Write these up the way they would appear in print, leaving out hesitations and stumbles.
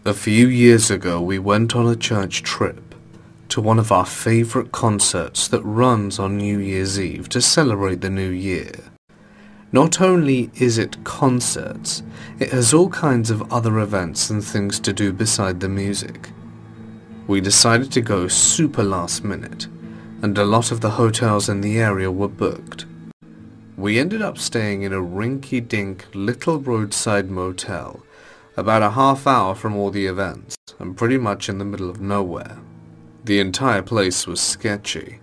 A few years ago, we went on a church trip to one of our favorite concerts that runs on New Year's Eve to celebrate the new year. Not only is it concerts, it has all kinds of other events and things to do beside the music. We decided to go super last minute, and a lot of the hotels in the area were booked. We ended up staying in a rinky-dink little roadside motel, about a half hour from all the events, and pretty much in the middle of nowhere. The entire place was sketchy,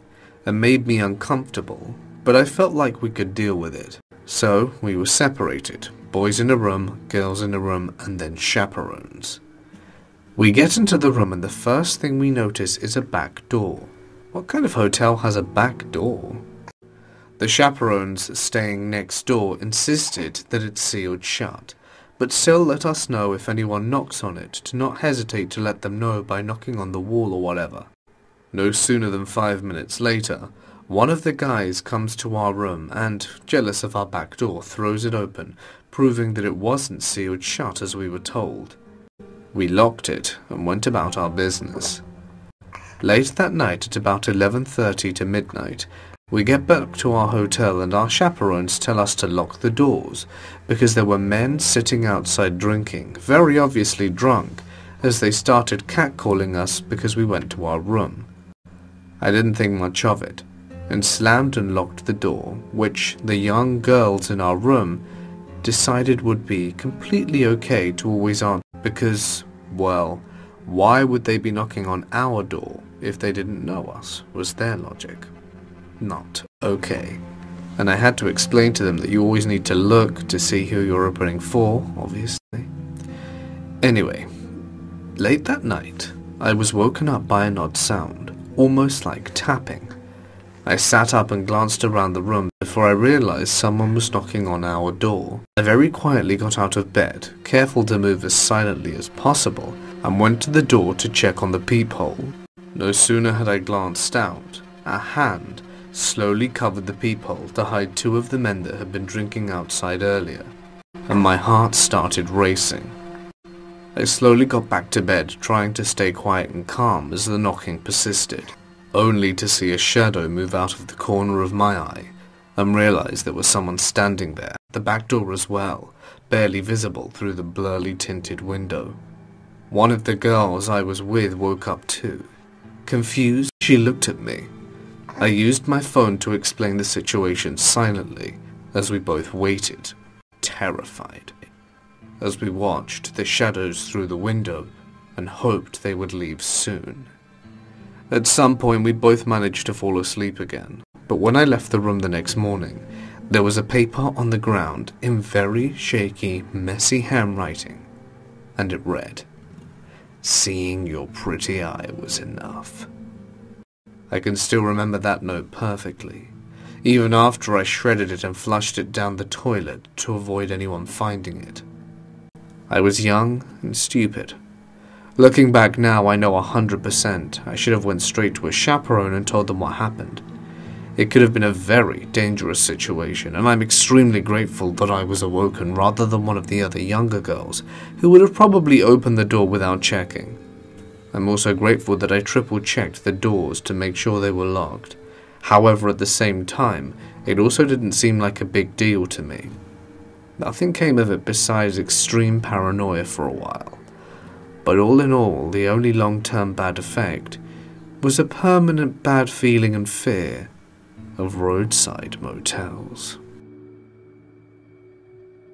and made me uncomfortable, but I felt like we could deal with it. So we were separated, boys in a room, girls in a room, and then chaperones. We get into the room and the first thing we notice is a back door. What kind of hotel has a back door? The chaperones staying next door insisted that it's sealed shut, but still let us know if anyone knocks on it to not hesitate to let them know by knocking on the wall or whatever. No sooner than 5 minutes later, one of the guys comes to our room and, jealous of our back door, throws it open, proving that it wasn't sealed shut as we were told. We locked it and went about our business. Late that night at about 11:30 to midnight, we get back to our hotel and our chaperones tell us to lock the doors because there were men sitting outside drinking, very obviously drunk, as they started catcalling us because we went to our room. I didn't think much of it, and slammed and locked the door, which the young girls in our room decided would be completely okay to always answer because, well, why would they be knocking on our door if they didn't know us, was their logic. Not okay. And I had to explain to them that you always need to look to see who you're opening for, obviously. Anyway, late that night, I was woken up by an odd sound, almost like tapping. I sat up and glanced around the room before I realized someone was knocking on our door. I very quietly got out of bed, careful to move as silently as possible, and went to the door to check on the peephole. No sooner had I glanced out, a hand slowly covered the peephole to hide two of the men that had been drinking outside earlier, and my heart started racing. I slowly got back to bed, trying to stay quiet and calm as the knocking persisted, only to see a shadow move out of the corner of my eye and realize there was someone standing there, the back door as well, barely visible through the blurry tinted window. One of the girls I was with woke up too. Confused, she looked at me. I used my phone to explain the situation silently as we both waited, terrified, as we watched the shadows through the window and hoped they would leave soon. At some point we both managed to fall asleep again, but when I left the room the next morning, there was a paper on the ground in very shaky, messy handwriting, and it read, "Seeing your pretty eye was enough." I can still remember that note perfectly, even after I shredded it and flushed it down the toilet to avoid anyone finding it. I was young and stupid. Looking back now, I know 100% I should have went straight to a chaperone and told them what happened. It could have been a very dangerous situation, and I'm extremely grateful that I was awoken rather than one of the other younger girls, who would have probably opened the door without checking. I'm also grateful that I triple-checked the doors to make sure they were locked. However, at the same time, it also didn't seem like a big deal to me. Nothing came of it besides extreme paranoia for a while. But all in all, the only long-term bad effect was a permanent bad feeling and fear of roadside motels.